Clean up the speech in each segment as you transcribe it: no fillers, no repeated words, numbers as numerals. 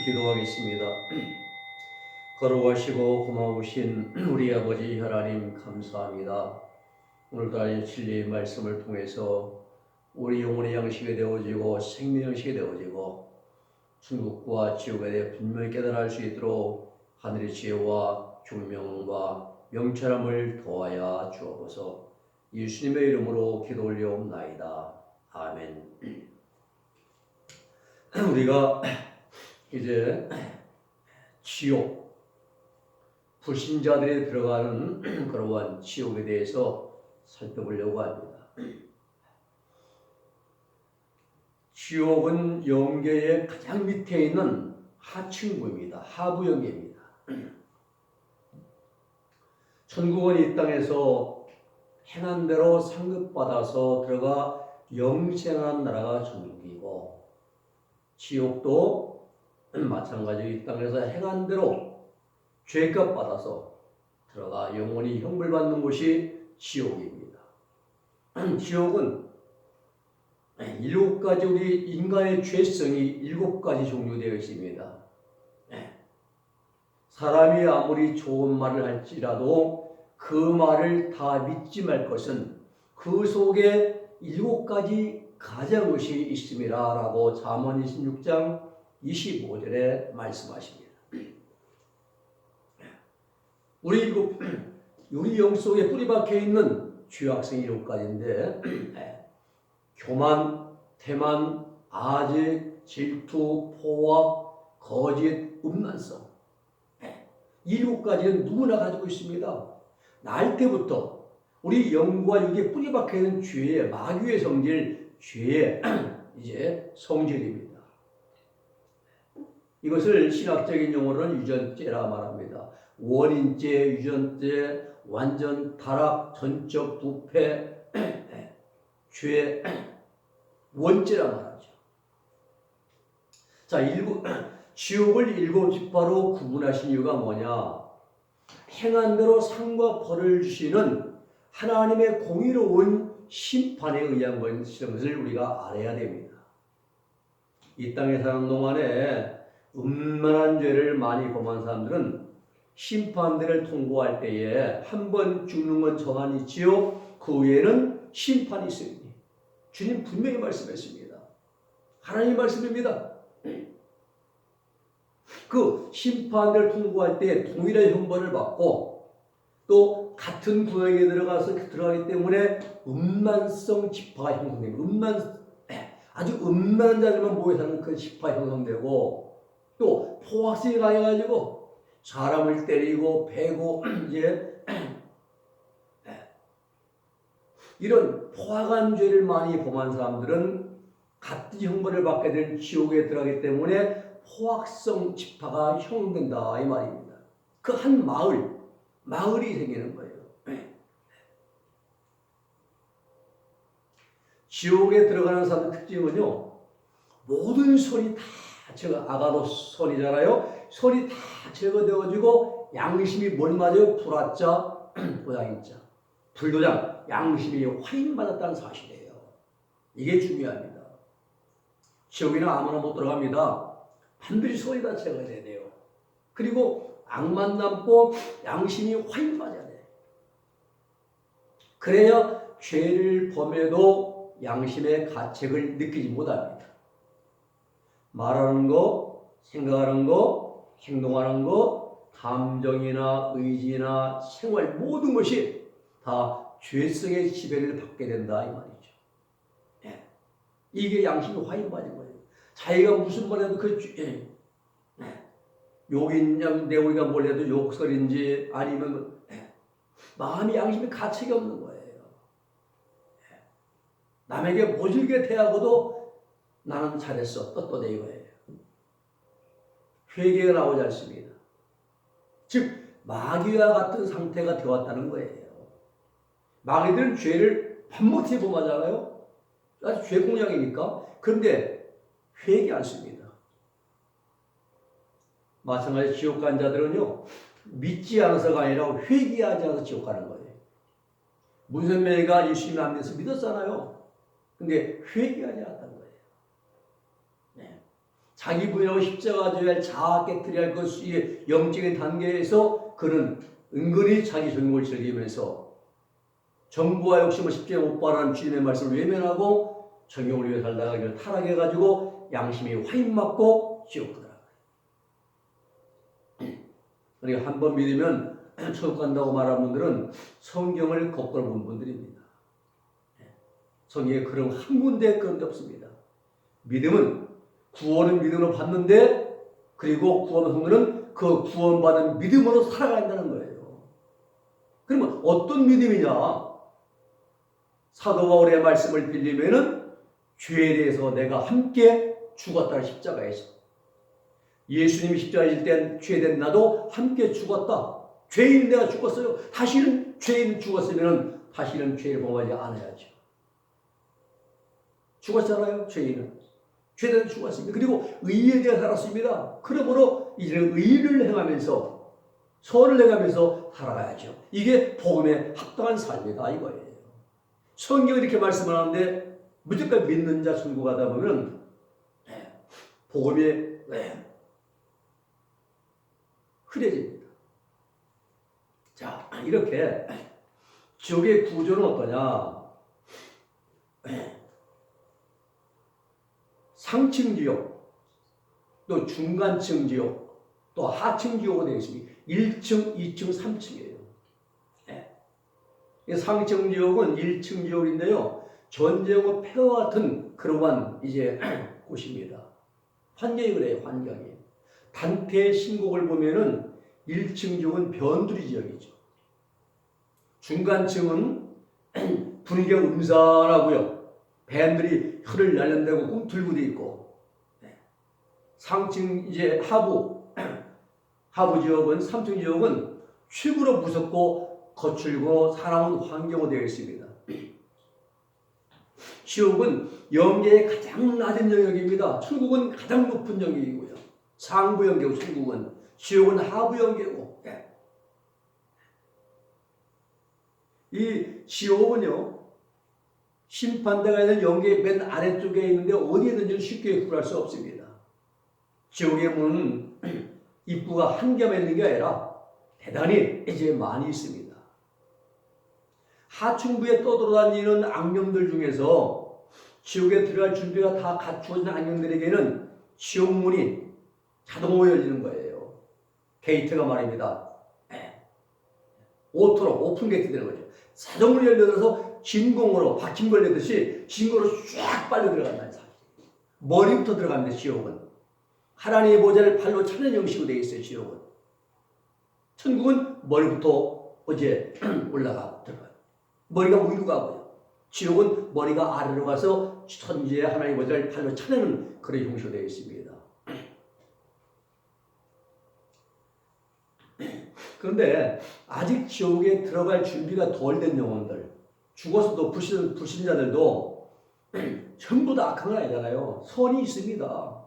기도하겠습니다. 걸어가시고 고마우신 우리 아버지 하나님 감사합니다. 오늘도 하나님 진리의 말씀을 통해서 우리 영혼의 양식이 되어지고 생명 양식이 되어지고 천국과 지옥에 대해 분명히 깨달을 수 있도록 하늘의 지혜와 총명과 명철함을 더하여 주옵소서. 예수님의 이름으로 기도 올려옵나이다. 아멘. 우리가 이제 지옥, 불신자들이 들어가는 그러한 지옥에 대해서 살펴보려고 합니다. 지옥은 영계의 가장 밑에 있는 하층부입니다. 하부 영계입니다. 천국은 이 땅에서 행한 대로 상급받아서 들어가 영생한 나라가 천국이고, 지옥도 마찬가지로 이 땅에서 행한 대로 죄값 받아서 들어가 영원히 형벌받는 곳이 지옥입니다. 지옥은 7가지 우리 인간의 죄성이 7가지 종류되어 있습니다. 사람이 아무리 좋은 말을 할지라도 그 말을 다 믿지 말 것은 그 속에 7가지 가장 것이 있습니다 라고 잠언 26장 25절에 말씀하십니다. 우리 영 속에 뿌리박혀 있는 죄악성이 7가지인데 교만, 태만, 아직, 질투, 포악, 거짓, 음란성, 이 7가지는 누구나 가지고 있습니다. 날 때부터 우리 영과 육에 뿌리박혀 있는 죄의 마귀의 성질, 죄의 이제 성질입니다. 이것을 신학적인 용어로는 유전죄라 말합니다. 원인죄, 유전죄, 완전 타락, 전적 부패, 죄, 원죄라 말하죠. 자, 지옥을 7지파로 구분하신 이유가 뭐냐? 행한 대로 상과 벌을 주시는 하나님의 공의로운 심판에 의한 것을 우리가 알아야 됩니다. 이 땅에 사는 동안에 음란한 죄를 많이 범한 사람들은 심판대를 통과할 때에 한 번 죽는 건 정한이지요. 그 외에는 심판이 있습니다. 주님 분명히 말씀했습니다. 하나님 말씀입니다. 그 심판대를 통과할 때 동일한 형벌을 받고 또 같은 구역에 들어가기 때문에 음란성 지파가 형성됩니다. 아주 음란한 자들만 모여 사는 그 지파 형성되고, 또 포악성이 강해가지고 사람을 때리고 베고 이제 이런 포악한 죄를 많이 범한 사람들은 같은 형벌을 받게 될 지옥에 들어가기 때문에 포악성 지파가 형성된다 이 말입니다. 그 한 마을이 생기는 거예요. 지옥에 들어가는 사람의 특징은요, 모든 손이 다 아가도 손이잖아요. 손이 다 제거되어지고 양심이 뭘 맞아요? 불화자, 도장인자, 불도장, 양심이 화인받았다는 사실이에요. 이게 중요합니다. 지옥에는 아무나 못 들어갑니다. 반드시 손이 다 제거돼야 돼요. 그리고 악만 남고 양심이 화인받아야 돼요. 그래야 죄를 범해도 양심의 가책을 느끼지 못합니다. 말하는 거, 생각하는 거, 행동하는 거, 감정이나 의지나 생활 모든 것이 다 죄성의 지배를 받게 된다 이 말이죠. 이게 양심이 화인받은 거예요. 자기가 무슨 말 해도 그 욕인 내우리가 뭘 해도 욕설인지 아니면 마음이 양심이 가책이 없는 거예요. 남에게 모질게 대하고도 나는 잘했어 떳떳해 이거예요. 회개가 나오지 않습니다. 즉 마귀와 같은 상태가 되었다는 거예요. 마귀들은 죄를 반복해서 범하잖아요. 아주 죄 공양이니까. 그런데 회개 않습니다. 마찬가지 지옥 간 자들은요, 믿지 않아서가 아니라 회개하지 않아서 지옥 가는 거예요. 문선명이가 예수님 안 믿어서 믿었잖아요. 근데 회개하지 않았다는 거예요. 자기 부인하고 십자가 져야 할 자아 깨뜨려야 할 것이 영적인 단계에서 그는 은근히 자기 정욕을 즐기면서 정부와 욕심을 십자가에 못 박으라는 주님의 말씀을 외면하고 정욕을 위해 살다가 타락해가지고 양심이 화인 맞고 지옥 가더라고요. 그러니까 한 번 믿으면 천국 간다고 말하는 분들은 성경을 거꾸로 본 분들입니다. 성경에 그런 한 군데 그런 데 없습니다. 믿음은 구원은 믿음으로 받는데 그리고 구원 성도는 그 구원받은 믿음으로 살아간다는 거예요. 그러면 어떤 믿음이냐? 사도 바울의 말씀을 빌리면은 죄에 대해서 내가 함께 죽었다 십자가에서 예수님이 십자가에 질 땐 죄된 나도 함께 죽었다. 죄인 내가 죽었어요. 다시는 죄인 죽었으면 다시는 죄를 범하지 않아야죠. 죽었잖아요. 죄인은. 죄는 죽었습니다. 그리고 의에 대해 살았습니다. 그러므로 이제는 의를 행하면서 선을 행하면서 살아가야죠. 이게 복음에 합당한 삶이다 이거예요. 성경이 이렇게 말씀을 하는데 무조건 믿는 자 천국 가다 보면 복음이 흐려집니다. 자, 이렇게 지옥의 구조는 어떠냐? 상층 지옥, 또 중간층 지옥, 또 하층 지옥으로 되어 있습니다. 1층, 2층, 3층이에요. 상층 지옥은 1층 지옥인데요. 전쟁과 폐허와 같은 그러한 이제 곳입니다. 환경이 그래요, 환경이. 단테의 신곡을 보면은 1층 지옥은 변두리 지역이죠. 중간층은 분위기가 음산하고요. 밴들이 혀를 날린다고 꿈틀고 돼 있고, 상층 이제 하부 지역은 3층 지역은 최고로 무섭고 거칠고 사나운 환경으로 되어 있습니다. 지옥은 영계의 가장 낮은 영역입니다. 천국은 가장 높은 영역이고요. 상부 영계고 천국은, 지옥은 하부 영계고. 이 지옥은요, 심판대가 있는 영계의 맨 아래쪽에 있는데 어디에든지 쉽게 구할 수 없습니다. 지옥의 문은 입구가 한 개만 있는 게 아니라 대단히 이제 많이 있습니다. 하층부에 떠돌아다니는 악령들 중에서 지옥에 들어갈 준비가 다 갖추어진 악령들에게는 지옥문이 자동으로 열리는 거예요. 게이트가 말입니다. 오토로 오픈 게이트 되는 거죠. 자동으로 열려서 진공으로 박힘 걸리듯이 진공으로 쫙 빨려 들어간다는 사실. 머리부터 들어갑니다. 지옥은. 하나님의 보좌를 발로 차는 형식으로 되어 있어요. 지옥은. 천국은 머리부터 이제 올라가고 들어가요. 머리가 위로 가고요. 지옥은 머리가 아래로 가서 천지의 하나님의 보좌를 발로 차는 그런 형식으로 되어 있습니다. 그런데 아직 지옥에 들어갈 준비가 덜 된 영혼들, 죽어서도 불신자들도 전부 다 악한 건 아니잖아요. 선이 있습니다.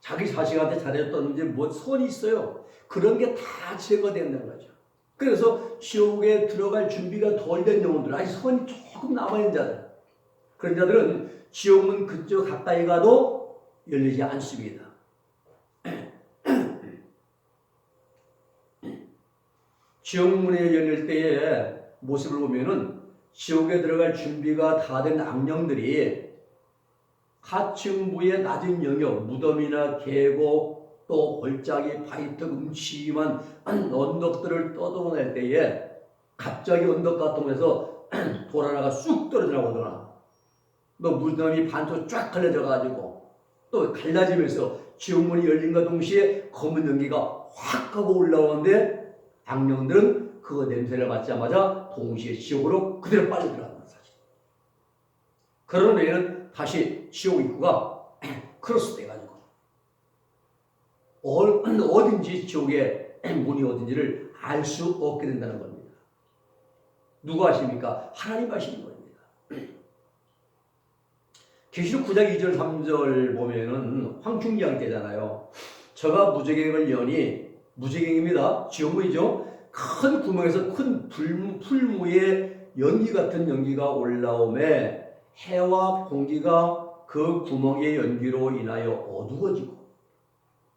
자기 자식한테 잘했던지 뭐 선이 있어요. 그런 게 다 제거된다는 거죠. 그래서 지옥에 들어갈 준비가 덜 된 영혼들, 아직 선이 조금 남아있는 자들, 그런 자들은 지옥문 그쪽 가까이 가도 열리지 않습니다. 지옥문이 열릴 때의 모습을 보면은 지옥에 들어갈 준비가 다 된 악령들이 하층부의 낮은 영역, 무덤이나 계곡, 또 골짜기, 바위턱, 음침한 언덕들을 떠돌아낼 때에 갑자기 언덕 같은 곳에서 돌 하나가 쑥 떨어져 나오거나 또 무덤이 반쪽 쫙 갈라져 가지고 또 갈라지면서 지옥문이 열린과 동시에 검은 연기가 확 하고 올라오는데 악령들은 그 냄새를 맡자마자 동시에 지옥으로 그대로 빨려 들어간다는 사실. 그런 후에는 다시 지옥 입구가 크로스 돼가지고 어딘지 지옥의 문이 어딘지를 알 수 없게 된다는 겁니다. 누가 아십니까? 하나님 아시는 겁니다. 계시록 9장 2절 3절 보면은 황충기한 때잖아요. 저가 무저갱을 여니, 무저갱입니다. 지옥문이죠. 큰 구멍에서 큰 풀무에 연기 같은 연기가 올라오매 해와 공기가 그 구멍의 연기로 인하여 어두워지고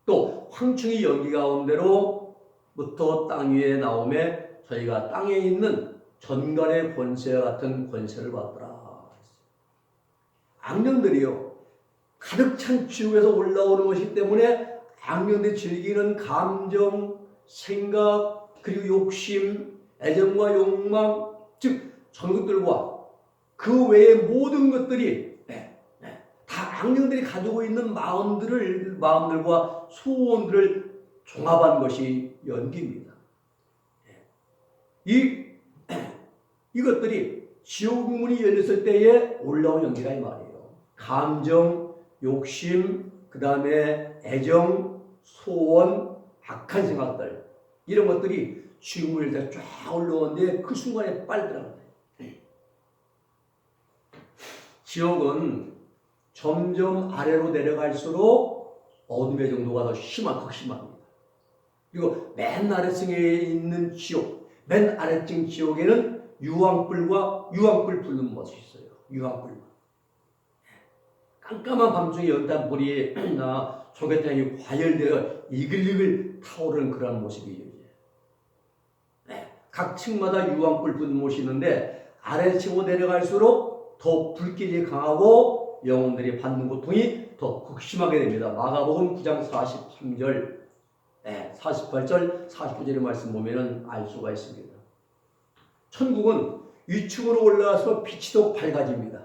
또 황충이 연기 가운데로부터 땅 위에 나오매 저희가 땅에 있는 전갈의 권세와 같은 권세를 받더라. 악령들이요, 가득 찬 지옥에서 올라오는 것이기 때문에 악령들이 즐기는 감정, 생각, 그리고 욕심, 애정과 욕망, 즉 전것들과 그 외의 모든 것들이 다 악령들이 가지고 있는 마음들과 소원들을 종합한 것이 연기입니다. 이것들이 지옥 문이 열렸을 때에 올라온 연기라 이 말이에요. 감정, 욕심, 그 다음에 애정, 소원, 악한 생각들, 이런 것들이 지옥 문을 다 쫙 올라오는데 그 순간에 빨더라고요. 지옥은 점점 아래로 내려갈수록 어둠의 정도가 더 극심합니다. 그리고 맨 아래층에 있는 지옥, 맨 아래층 지옥에는 유황불 붙는 곳이 있어요. 유황불. 깜깜한 밤중에 연탄불이나 조개탕이 과열되어 이글이글 타오르는 그런 모습이에요. 각 층마다 유황불 붙는 곳이 있는데 아래층으로 내려갈수록 더 불길이 강하고 영혼들이 받는 고통이 더 극심하게 됩니다. 마가복음 9장 43절, 48절, 49절의 말씀 보면 알 수가 있습니다. 천국은 위층으로 올라가서 빛이 더 밝아집니다.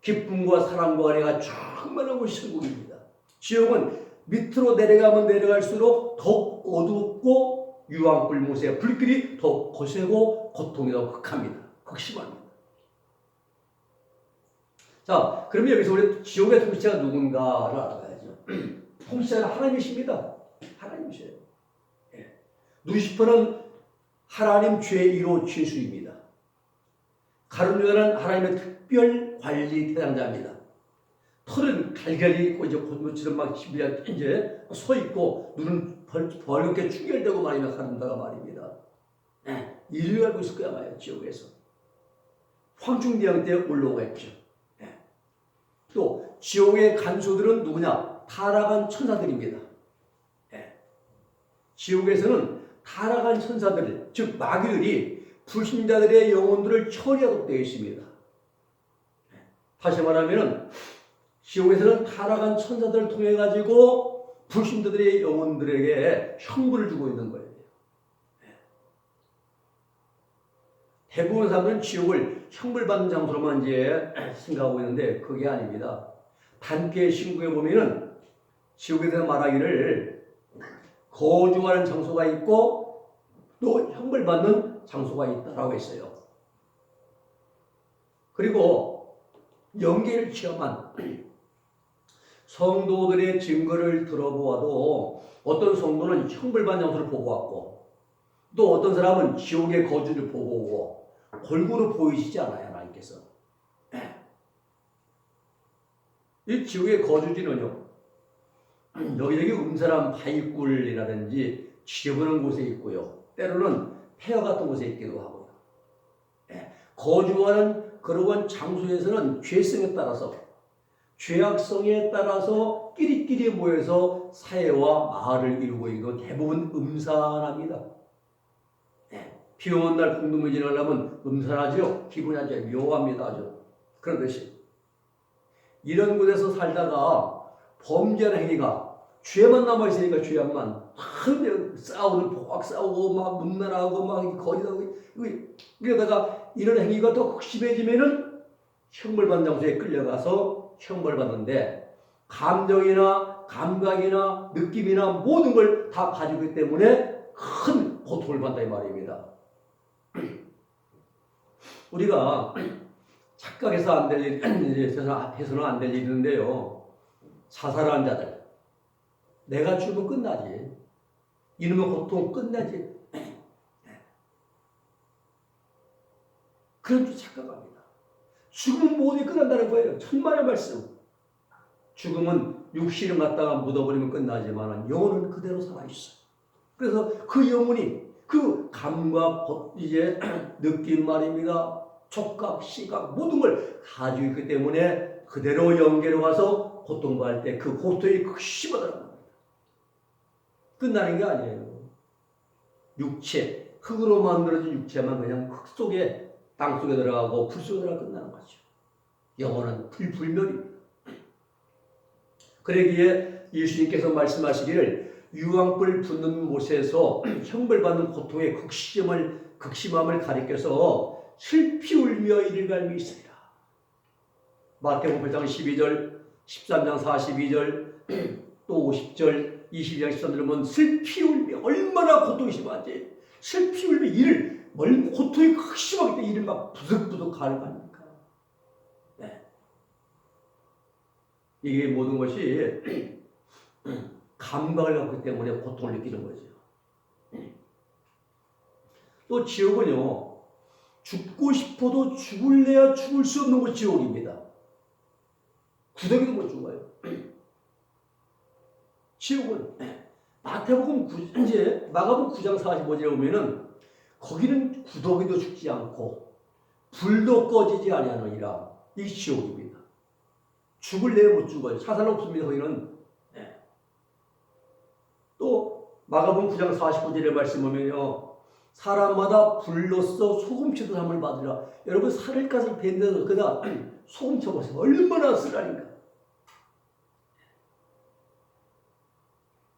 기쁨과 사랑과 은혜가 충만한 곳이 천국입니다. 지옥은 밑으로 내려가면 내려갈수록 더욱 어둡고 유황불 못에 불길이 더 거세고 고통이 더 극심합니다. 자, 그러면 여기서 우리 지옥의 통치자가 누군가를 알아봐야죠. 통치자는 하나님이십니다. 하나님이세요. 루시퍼는 하나님 제1호 죄수입니다. 가룟유다는 하나님의 특별 관리 대상자입니다. 털은 갈갈이 있고 이제 고무줄은 막 이제 서 있고 눈은 벌겋게 충혈되고 말이면 가룟유다가 말입니다. 이를 알고 있을 거야 말이야. 지옥에서 황충대왕 때 올라오겠죠. 또 지옥의 간소들은 누구냐? 타락한 천사들입니다. 지옥에서는 타락한 천사들, 즉 마귀들이 불신자들의 영혼들을 처리하도록 되어 있습니다. 다시 말하면 지옥에서는 타락한 천사들을 통해 가지고 불신자들의 영혼들에게 형벌을 주고 있는 거예요. 대부분 사람들은 지옥을 형벌받는 장소로만 이제 생각하고 있는데 그게 아닙니다. 단쾌 신구에 보면은 지옥에 대해서 말하기를 거주하는 장소가 있고 또 형벌받는 장소가 있다라고 했어요. 그리고 연계를 체험한 성도들의 증거를 들어보아도 어떤 성도는 형벌받는 장소를 보고 왔고 또 어떤 사람은 지옥의 거주를 보고 오고 골고루 보이시지 않아요, 하나님께서. 이 지옥의 거주지는요, 여기저기 음산한 바위굴이라든지 지저분한 곳에 있고요, 때로는 폐허 같은 곳에 있기도 하고요. 거주하는 그러한 장소에서는 죄성에 따라서, 죄악성에 따라서 끼리끼리 모여서 사회와 마을을 이루고 있고 대부분 음산합니다. 비 오는 날 공동묘 지나가려면 음산하죠. 기분이 아주 묘합니다. 아주. 그런듯이 이런 곳에서 살다가 범죄하는 행위가 죄만 남아있으니까 죄악만 싸우는 폭악 싸우고 막 문난하고 막 거짓하고 이러다가 이런 행위가 더 극심해지면은 형벌받는 장소에 끌려가서 형벌받는데 감정이나 감각이나 느낌이나 모든 걸 다 가지고 있기 때문에 큰 고통을 받는다 이 말입니다. 우리가 착각해서 안 될 일, 해서는 안 될 일이 있는데요. 자살한 자들. 내가 죽으면 끝나지. 이놈의 고통 끝나지. 그런 줄 착각합니다. 죽으면 모두 끝난다는 거예요. 천만의 말씀. 죽음은 육신을 갖다가 묻어버리면 끝나지만 영혼은 그대로 살아있어. 그래서 그 영혼이 그 감각, 이제 느낌 말입니다. 촉각, 시각 모든 걸 가지고 있기 때문에 그대로 영계로 가서 고통받을 때 그 고통이 극심하다는 겁니다. 끝나는 게 아니에요. 육체, 흙으로 만들어진 육체만 그냥 흙 속에, 땅 속에 들어가고 불 속에 들어가 끝나는 거죠. 영혼은 불멸입니다. 그러기에 예수님께서 말씀하시기를 유황불 붙는 못에서 형벌받는 고통의 극심함을 가리켜서 슬피 울며 이를 갈미 있으리라. 마태복음 8장 12절, 13장 42절, 또 50절, 22장 13절 보면 슬피 울며 얼마나 고통이 심한지 슬피 울며 이를 고통이 극심하기 때문에 이를 막 부득부득 가는 거 아닙니까? 네. 이게 모든 것이 감각을 갖기 때문에 고통을 느끼는 거죠. 또 지옥은요, 죽고 싶어도 죽을래야 죽을 수 없는 곳 지옥입니다. 구덩이도 못 죽어요. 지옥은 마태복음 마가복음 9장 45절에 보면은 거기는 구덩이도 죽지 않고 불도 꺼지지 아니하느니라. 이게 지옥입니다. 죽을래야 못 죽어요. 사살 없습니다. 거기는. 또 마가복음 9장 49절의 말씀 보면요, 사람마다 불로써 소금치도 함을 받으라. 여러분 살을가을 벤데서 그다 소금 쳐보세요. 얼마나 쓰라니까.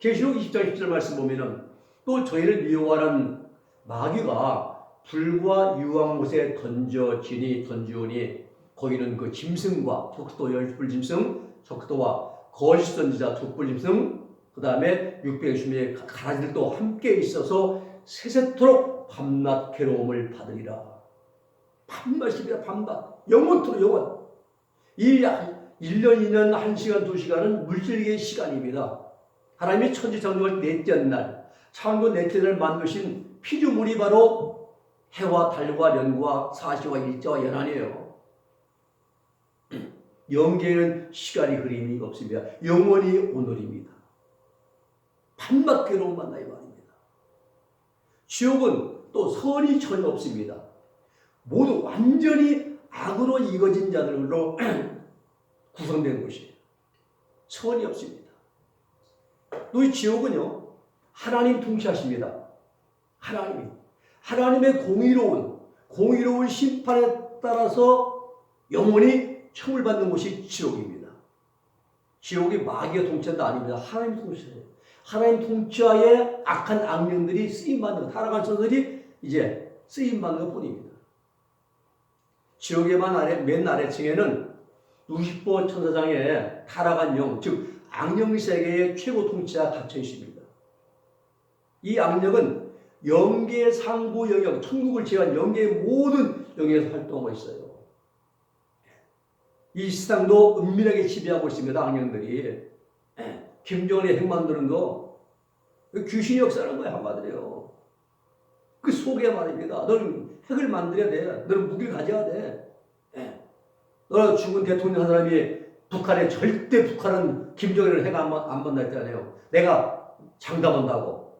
계시록 20장 10절 말씀 보면은 또 저희를 미워하는 마귀가 불과 유황못에 던지오니 거기는 그 짐승과 적도 열불 짐승, 적도와 거짓 선지자 족불 짐승, 그 다음에 육백심의 가라지들도 함께 있어서 세세토록 밤낮 괴로움을 받으리라. 밤낮입니다. 밤낮. 영원토록 영원. 1년, 2년, 1시간, 2시간은 물질계의 시간입니다. 하나님이 천지창조할 넷째 날, 창조 넷째 날 만드신 피조물이 바로 해와 달과 년과 사시와 일자와 연한이에요. 영계에는 시간이 흐림이 없습니다. 영원히 오늘입니다. 밤낮 괴로움 만나 이 말입니다. 지옥은 또 선이 전혀 없습니다. 모두 완전히 악으로 이거진 자들로 구성된 곳이에요. 선이 없습니다. 또 이 지옥은요, 하나님 통치하십니다. 하나님의 공의로운 심판에 따라서 영원히 처벌 받는 곳이 지옥입니다. 지옥이 마귀가 통치한다 아닙니다. 하나님 통치예요. 하나님 통치하에 악한 악령들이 쓰임받는 것, 타락한 자들이 이제 쓰임받는 것 뿐입니다. 지옥의 맨 아래층에는 루시퍼 천사장의 타락한 영, 즉 악령 세계의 최고 통치자가 갇혀 있습니다. 이 악령은 영계 상부 영역, 천국을 제외한 영계의 모든 영역에서 활동하고 있어요. 이 세상도 은밀하게 지배하고 있습니다. 악령들이. 김정은이 핵 만드는 거 귀신이 역사하는 거야, 한마디로요. 그 속에 말입니다. 너는 핵을 만들어야 돼. 너는 무기를 가져야 돼. 너는 죽은 대통령 한 사람이 절대 북한은 김정일을 핵 안 만날 했잖아요. 내가 장담한다고.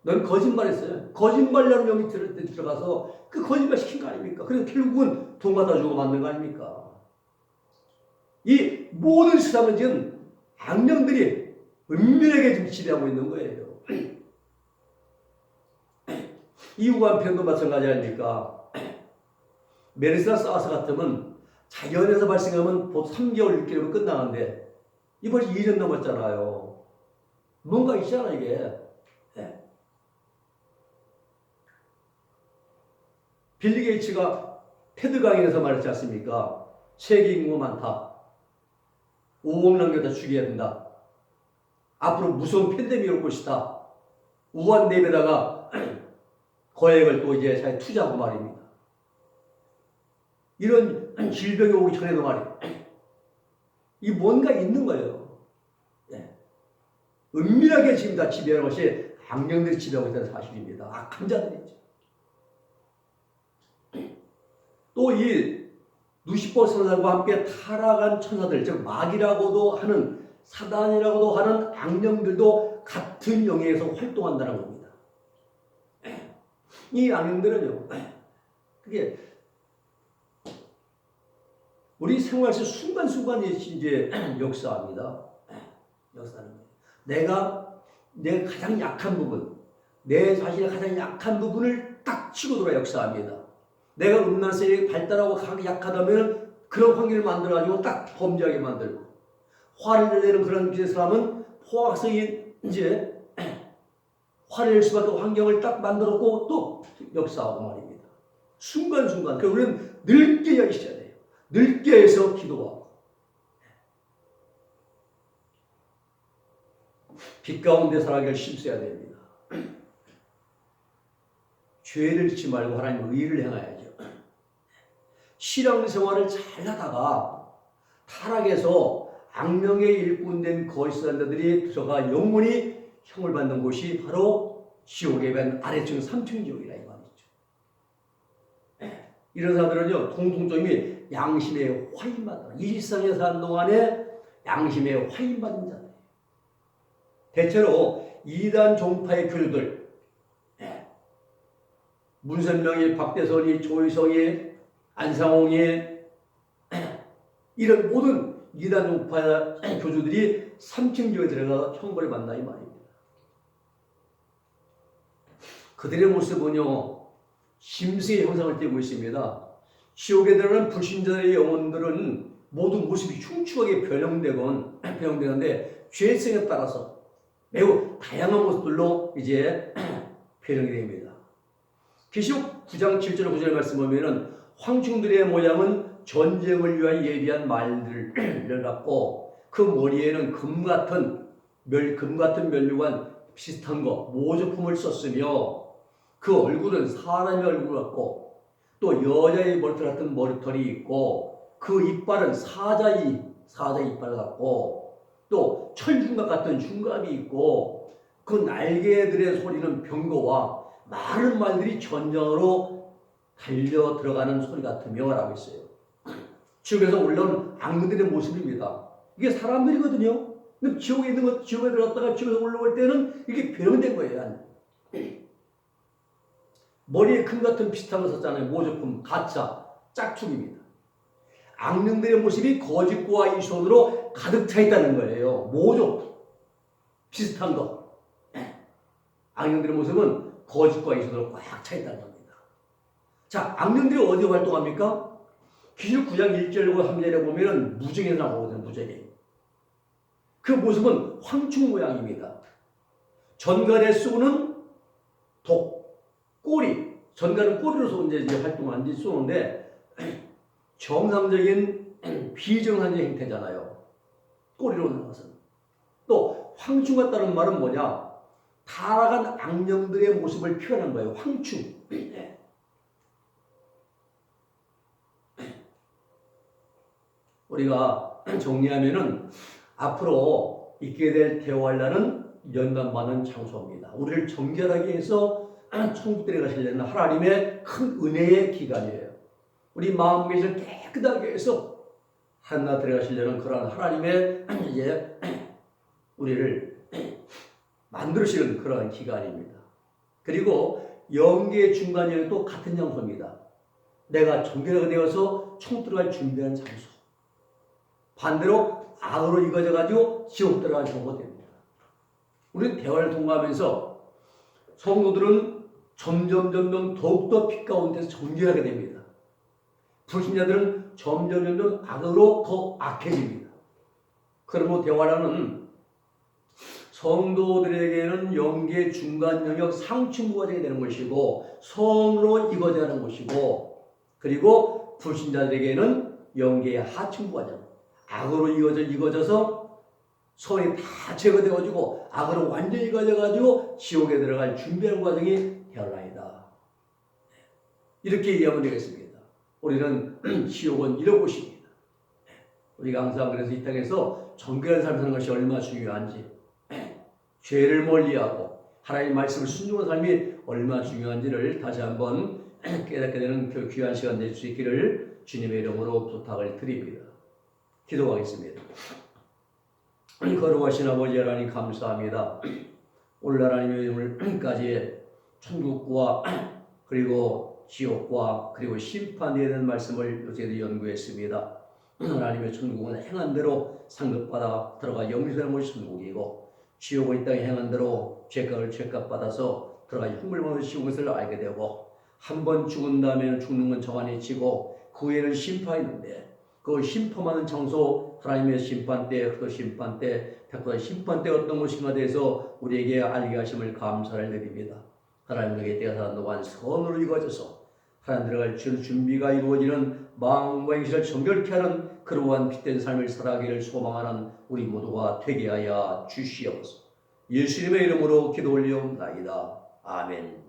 넌 거짓말했어요. 거짓말이라는 명이 들어가서 그 거짓말 시킨 거 아닙니까? 그래서 결국은 돈 갖다 주고 만든 거 아닙니까? 이 모든 세상은 지금 악령들이 은밀하게 지금 지배하고 있는 거예요. 이 우한편도 마찬가지 아닙니까? 메르스나 사스 같으면 자연에서 발생하면 보통 3개월, 6개월이면 끝나는데 이번에 2년 넘었잖아요. 뭔가 있잖아 이게. 빌리 게이츠가 테드 강연에서 말했지 않습니까? 세계 인구 많다. 5억 남겨다 죽여야 된다. 앞으로 무서운 팬데믹이 올 것이다. 우한 랩에다가 거액을 또 이제 잘 투자하고 말입니다. 이런 질병이 오기 전에도 말이에요. 이 뭔가 있는 거예요. 은밀하게 지금 다 지배하는 것이 악령들이 지배하고 있다는 사실입니다. 악한 자들이죠. 또 이 루시퍼 천사들과 함께 타락한 천사들, 즉 마귀라고도 하는 사단이라고도 하는 악령들도 같은 영역에서 활동한다는 겁니다. 이 악령들은요, 그게 우리 생활에서 순간순간 이제 역사합니다. 역사하는 거예요. 내가 내 가장 약한 부분, 내 자신의 가장 약한 부분을 딱 치고 들어 역사합니다. 내가 음란성이 발달하고 약하다면 그런 환경을 만들어가지고 딱 범죄하게 만들고, 화를 내는 그런 사람은 포악성이 이제 화를 낼 수밖에 없는 환경을 딱 만들었고 또 역사하고 말입니다. 순간순간. 그래서 우리는 늙게 있어야 돼요. 늙게 해서 기도하고. 빛 가운데 살아가기를 힘써야 됩니다. 죄를 짓지 말고 하나님 의를 행해야죠. 신앙생활을 잘 하다가 타락해서 악령의 일꾼된 거짓선자들이 들어가 영원히 형을 받는 곳이 바로 지옥에 간 아래층 3층 지옥이라 이 말이죠. 이런 사람들은요, 공통점이 양심의 화인받아. 이 세상에 사는 동안에 양심의 화인받은 자들. 대체로 이단 종파의 교주들, 문선명이, 박대선이, 조희성이, 안상홍이, 이런 모든 이단 종파 교주들이 3층 지옥에 들어가 형벌을 받는다 이 말입니다. 그들의 모습은요, 심스의 형상을 띠고 있습니다. 지옥에 들어가는 불신자들의 영혼들은 모두 모습이 흉측하게 변형되는데 죄성에 따라서 매우 다양한 모습들로 이제 변형이 됩니다. 계시록 9장 7절 9절의 말씀 보면은 황충들의 모양은 전쟁을 위하여 예비한 말들을 갖고 그 머리에는 금 같은 면류관 비슷한 거 모조품을 썼으며 그 얼굴은 사람의 얼굴 같고 또 여자의 머리털 같은 머리털이 있고 그 이빨은 사자 이빨 같고 또 철흉갑 같은 흉갑이 있고 그 날개들의 소리는 병거와 많은 말들이 전장으로 달려 들어가는 소리 같으며 라고 했어요. 지옥에서 올라온 악령들의 모습입니다. 이게 사람들이거든요. 근데 지옥에 있는 것, 지옥에 들어갔다가 지옥에서 올라올 때는 이게 변형된 거예요. 머리에 금 같은 비슷한 거 썼잖아요. 모조품, 가짜, 짝퉁입니다. 악령들의 모습이 거짓과 이손으로 가득 차 있다는 거예요. 모조, 비슷한 거. 악령들의 모습은 거짓과 이손으로 꽉 차 있다는 겁니다. 자, 악령들이 어디 활동합니까? 계시록 9장 1절과 3절에 보면 무적이 나오거든요. 무적이. 그 모습은 황충 모양입니다. 전갈에 쏘는 독, 꼬리. 전갈은 꼬리로 이제 활동하는지 쏘는데 정상적인 비정상적인 행태잖아요. 꼬리로 오는 것은. 또 황충 같다는 말은 뭐냐? 타락한 악령들의 모습을 표현한 거예요. 황충. 우리가 정리하면은 앞으로 있게 될 대활란은 연단받는 장소입니다. 우리를 정결하게 해서 천국들에 가시려는 하나님의 큰 은혜의 기간이에요. 우리 마음계시를 깨끗하게 해서 하나 들어가시려는 그런 하나님의 이제 우리를 만드시는 그런 기간입니다. 그리고 영계의 중간이 또 같은 장소입니다. 내가 정결하게 되어서 천국 들어갈 준비한 장소. 반대로 악으로 익어져가지고 지옥 들어갈 경우가 됩니다. 우리는 대화를 통과하면서 성도들은 점점 더욱더 빛 가운데서 정결하게 됩니다. 불신자들은 점점 악으로 더 악해집니다. 그러므로 대화라는 성도들에게는 영계 중간 영역 상층부가 되는 것이고 성으로 익어져가는 것이고 그리고 불신자들에게는 영계의 하층부가 되는 악으로 익어져서 손이 다 제거되어지고 악으로 완전히 익어져가지고 지옥에 들어갈 준비하는 과정이 되어나이다. 이렇게 이해하면 되겠습니다. 우리는 지옥은 이런 곳입니다. 우리가 항상 그래서 이 땅에서 정결한 삶을 사는 것이 얼마나 중요한지 죄를 멀리하고 하나님의 말씀을 순종하는 삶이 얼마나 중요한지를 다시 한번 깨닫게 되는 그 귀한 시간 될 수 있기를 주님의 이름으로 부탁을 드립니다. 기도하겠습니다. 거룩하신 아버지 하나님 감사합니다. 오늘 하나님의 이름을까지 천국과 그리고 지옥과 그리고 심판에 대한 말씀을 요새도 연구했습니다. 하나님의 천국은 행한 대로 상급받아 들어가 영생하는 것이 천국이고 지옥은 이 땅에 행한 대로 죄값을 죄값 받아서 들어가 형벌받는 시온 것을 알게 되고, 한 번 죽은 다음에는 죽는 건 정한이 지고 그 후에는 심판이 있는데, 그 심판하는 장소, 하나님의 심판대, 그 심판대, 백보다 심판대 어떤 것인가 대해서 우리에게 알게 하심을 감사를 드립니다. 하나님에게 때가 다 노한 선으로 이루어져서 하나님 들어갈 준비가 이루어지는 마음과 행실을 정결케 하는 그러한 빛된 삶을 살아가기를 소망하는 우리 모두가 되게 하여 주시옵소서. 예수님의 이름으로 기도 올리옵나이다. 아멘.